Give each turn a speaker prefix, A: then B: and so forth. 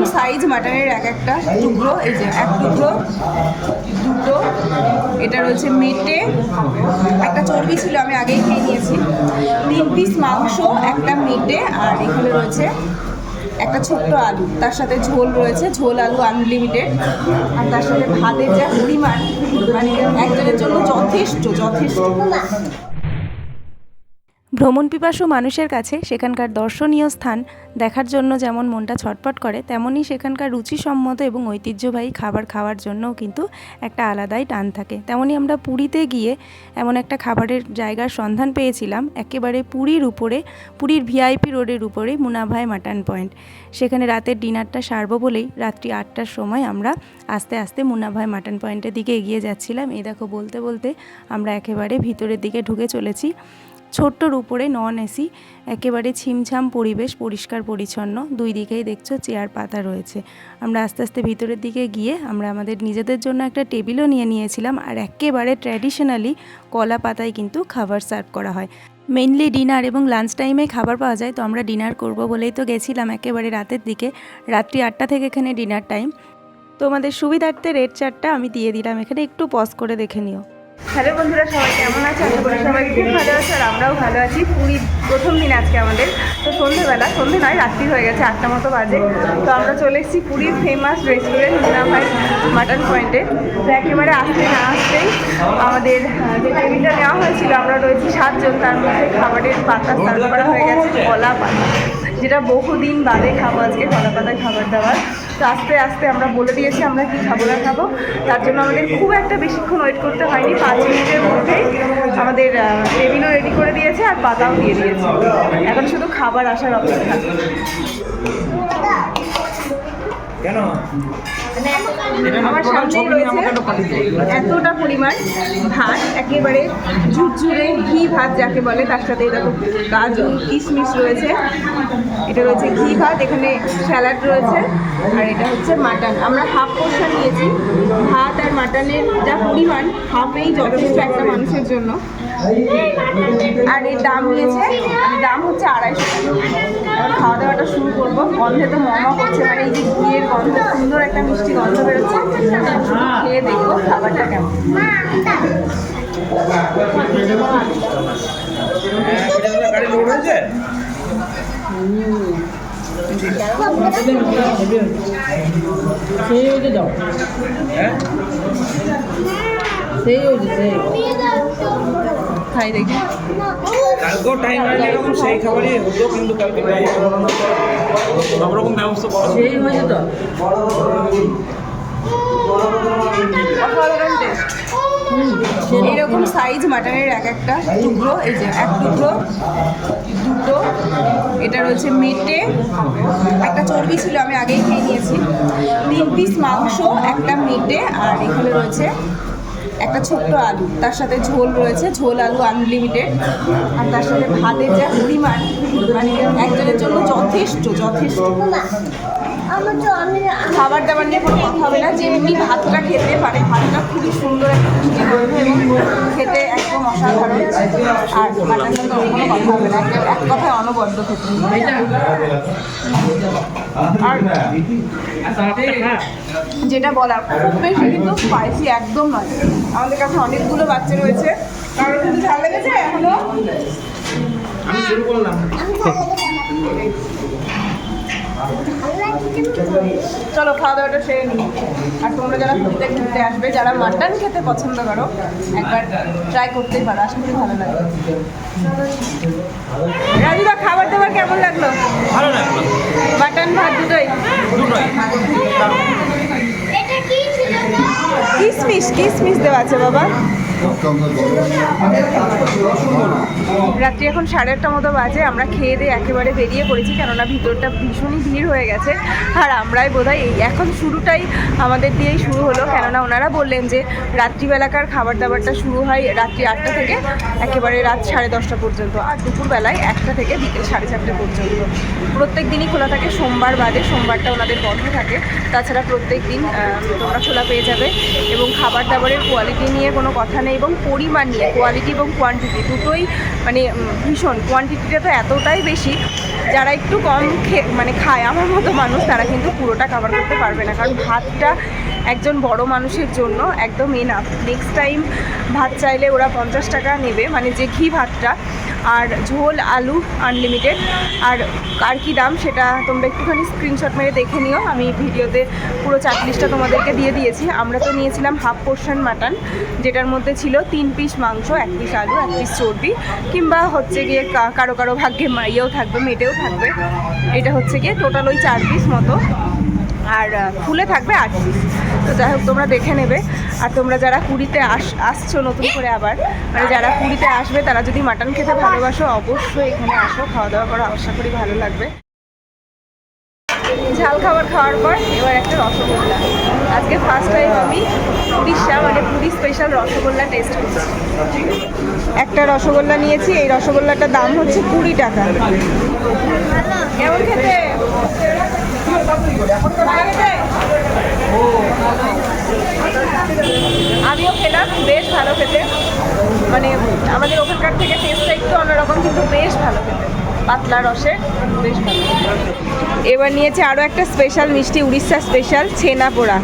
A: এরকম সাইজ মাটনের এক একটা টুকরো, এই যে এক টুকরো, দুটো, এটা রয়েছে মেটে, একটা চর্বি ছিল আমি আগেই খেয়ে নিয়েছি, 3 পিস মাংস, একটা মেটে, আর এখানে রয়েছে একটা ছোট্ট আলু, তার সাথে ঝোল রয়েছে, ঝোল আলু আনলিমিটেড, আর তার সাথে ভাতের যা পরিমাণ, মানে একজনের জন্য যথেষ্ট যথেষ্ট।
B: ভ্রমণ পিপাসু মানুষের কাছে সেখানকার দর্শনীয় স্থান দেখার জন্য যেমন মনটা ছটফট করে, তেমনই সেখানকার রুচিসম্মত এবং ঐতিহ্যবাহী খাবার খাওয়ার জন্যও কিন্তু একটা আলাদাই টান থাকে। তেমনই আমরা পুরীতে গিয়ে এমন একটা খাবারের জায়গার সন্ধান পেয়েছিলাম একেবারে পুরীর উপরে, পুরীর ভিআইপি রোডের উপরে মুনাভাই মাটন পয়েন্ট। সেখানে রাতের ডিনারটা সারবো বলেই রাত্রি 8টার সময় আমরা আস্তে আস্তে মুনাভাই মাটন পয়েন্টের দিকে এগিয়ে যাচ্ছিলাম। এই দেখো বলতে বলতে আমরা একেবারে ভিতরের দিকে ঢুকে চলেছি। ছোট্টর উপরে নন এসি, একেবারে ছিমছাম পরিবেশ, পরিষ্কার পরিচ্ছন্ন, দুই দিকেই দেখছো চেয়ার পাতা রয়েছে। আমরা আস্তে আস্তে ভিতরের দিকে গিয়ে আমরা আমাদের নিজেদের জন্য একটা টেবিলও নিয়ে নিয়েছিলাম, আর একেবারে ট্র্যাডিশনালি কলা পাতায় কিন্তু খাবার সার্ভ করা হয়। মেইনলি ডিনার এবং লাঞ্চ টাইমে খাবার পাওয়া যায়, তো আমরা ডিনার করব বলেই তো গেছিলাম একেবারে রাতের দিকে। রাত্রি 8টা থেকে এখানে ডিনার টাইম। তো আমাদের সুবিধার্থে রেড চার্টটা আমি দিয়ে দিলাম, এখানে একটু পজ করে দেখে নিও।
A: হ্যালো বন্ধুরা, সবাই কেমন আছে? আশা করি সবাই খুব ভালো আছে, আর আমরাও ভালো আছি। পুরীর প্রথম দিন আজকে আমাদের, তো সন্ধ্যেবেলা, সন্ধ্যে নয় রাত্রি হয়ে গেছে, 8টা মতো বাজে। তো আমরা চলে এসেছি পুরীর ফেমাস রেস্টুরেন্ট মুনাভাই মাটন পয়েন্টে। তো একেবারে আসতে না আসতেই আমাদের যে টেবিলটা নেওয়া হয়েছিল, আমরা রয়েছি 7 জন, তার মধ্যে খাবারের পাতা সার্ভ করা হয়ে গেছে কলা পাতা, যেটা বহুদিন বাদে খাবো আজকে কলা পাতায় খাবার দাবার। তো আস্তে আস্তে আমরা বলে দিয়েছি আমরা কি খাবো না খাবো, তার জন্য আমাদের খুব একটা বেশিক্ষণ ওয়েট করতে হয়নি। 5 মিনিটের মধ্যেই আমাদের টেবিলও রেডি করে দিয়েছে আর পাতাও দিয়ে দিয়েছে, এখন শুধু খাবার আসার অপেক্ষা। আমার সামনেই রয়েছে এতটা পরিমাণ ভাত, একেবারে ঝুরঝুরে ঘি ভাত যাকে বলে, তার সাথে দেখো কাজু কিশমিশ রয়েছে, এটা রয়েছে ঘি ভাত, এখানে স্যালাড রয়েছে, আর এটা হচ্ছে মাটন। আমরা হাফ পোর্শন নিয়েছি, ভাত আর মাটনের যা পরিমাণ হাফেই যথেষ্ট একটা মানুষের জন্য। আর এর দাম নিয়েছে, দাম হচ্ছে 250 টাকা। এবার খাওয়া দাওয়াটা শুরু করবো। গন্ধে তো মমা করছে, মানে এই যে ঘিয়ের গন্ধ, সুন্দর একটা মিষ্টি গন্ধ বেরোচ্ছে। খেয়ে দেখবো খাবারটা কেমন। খাই দেখি।
C: কালকেও টাইম হয়ে এরকম সেই খাবারই হতো, কিন্তু কালকে সব রকম ব্যবস্থা সেই হয়েছে তো।
A: অসাধারণ টেস্ট। এইরকম সাইজ মাটনের এক একটা টুকরো, এই যে এক টুকরো, দুটো, এটা রয়েছে মেটে, একটা চর্বি ছিল আমি আগেই খেয়ে নিয়েছি, 3 পিস মাংস, একটা মেটে, আর এখানে রয়েছে একটা ছোট্ট আলু, তার সাথে ঝোল রয়েছে, ঝোল আলু আনলিমিটেড, আর তার সাথে ভাতের যা পরিমাণ, মানে একজনের জন্য যথেষ্ট যথেষ্ট। খাবার দাবার নিয়ে কোনো কথা হবে না, যেমনি ভাতটা খেতে পারে, ভাতটা খুবই সুন্দর একটা মিষ্টি গন্ধ এবং খেতে একদম অসাধারণ। আর মাটনটা তো কোনো কথা হবে না, এক কথায় অনবদ্য খেতে। আর যেটা বলার, খুব বেশি কিন্তু স্পাইসি একদম নয়। আমাদের কাছে অনেকগুলো বাচ্চা রয়েছে, কারোর কিন্তু ঝাল লেগেছে এখনো।
C: আমি শুরু করলাম।
A: চলো খাওয়া দাওয়াটা সেরে নিই। আর তোমরা যারা পুরীতে ঘুরতে আসবে, যারা মাটন খেতে পছন্দ করো, একবার ট্রাই করতেই পারো, আশা করি ভালো লাগবে। রাজুদা, খাবার দাবার কেমন লাগলো?
C: ভালো লাগলো।
A: মাটন ভাত দুটোই? কিশমিশ কিশমিশ দেওয়া আছে বাবা। রাত্রি এখন 8:30 মতো বাজে, আমরা খেয়ে দিয়ে একেবারে বেরিয়ে পড়েছি, কেননা ভিতরটা ভীষণই ভিড় হয়ে গেছে। আর আমরাই বোধহয় এই এখন শুরুটাই আমাদের দিয়েই শুরু হলো, কেননা ওনারা বললেন যে রাত্রিবেলাকার খাবার দাবারটা শুরু হয় রাত্রি 8টা থেকে একেবারে রাত 10:30 পর্যন্ত, আর দুপুরবেলায় 1টা থেকে বিকেল 4:30 পর্যন্ত। প্রত্যেক দিনই খোলা থাকে, সোমবার বাদে, সোমবারটা ওনাদের বন্ধ থাকে, তাছাড়া প্রত্যেক দিন তোমরা খোলা পেয়ে যাবে। এবং খাবার দাবারের কোয়ালিটি নিয়ে কোনো কথা নেই, মানে এবং পরিমাণ নিয়ে কোয়ালিটি এবং কোয়ান্টিটি দুটোই মানে ভীষণ। কোয়ান্টিটিটা তো এতটাই বেশি, যারা একটু কম মানে খায় আমার মতো মানুষ তারা কিন্তু পুরোটা কভার করতে পারবে না, কারণ ভাতটা একজন বড় মানুষের জন্য একদম এনাফ। নেক্সট টাইম ভাত চাইলে ওরা 50 টাকা নেবে, মানে যে ঘি ভাতটা, আর ঝোল আলু আনলিমিটেড। আর কি দাম সেটা তোমরা একটুখানি স্ক্রিনশট মেরে দেখে নিও, আমি ভিডিওতে পুরো চাট লিস্টটা তোমাদেরকে দিয়ে দিয়েছি। আমরা তো নিয়েছিলাম হাফ পোর্শন মাটন, যেটার মধ্যে ছিল 3 পিস মাংস, 1 পিস আলু, 1 পিস চর্বি, কিংবা হচ্ছে গিয়ে কারো কারো ভাগ্যে ইয়েও থাকবে, মেটেও থাকবে। এটা হচ্ছে গিয়ে টোটাল ওই 4 পিস মতো, আর ফুলে থাকবে 8 পিস। তো যাই হোক তোমরা দেখে নেবে। আর তোমরা যারা পুরীতে আসছো নতুন করে আবার, মানে যারা পুরীতে আসবে তারা যদি মাটন খেতে ভালোবাসো অবশ্যই এখানে আসো, খাওয়া দাওয়া করো, আশা করি ভালো লাগবে। ঝাল খাবার খাওয়ার পর এবার একটা রসগোল্লা। আজকে ফার্স্ট টাইম আমি উড়িষ্যা মানে পুরী স্পেশাল রসগোল্লা টেস্ট করছি। একটা রসগোল্লা নিয়েছি, এই রসগোল্লাটার দাম হচ্ছে 20 টাকা। কেমন খেতে? আমিও খেলাম, বেশ ভালো খেতে, মানে আমাদের ওখানকার থেকে টেস্টটা একটু অন্যরকম, কিন্তু বেশ ভালো খেতে, পাতলা রসে বেশ ভালো। এবার নিয়েছে আরও একটা স্পেশাল মিষ্টি, উড়িষ্যা স্পেশাল ছেনা পোড়া।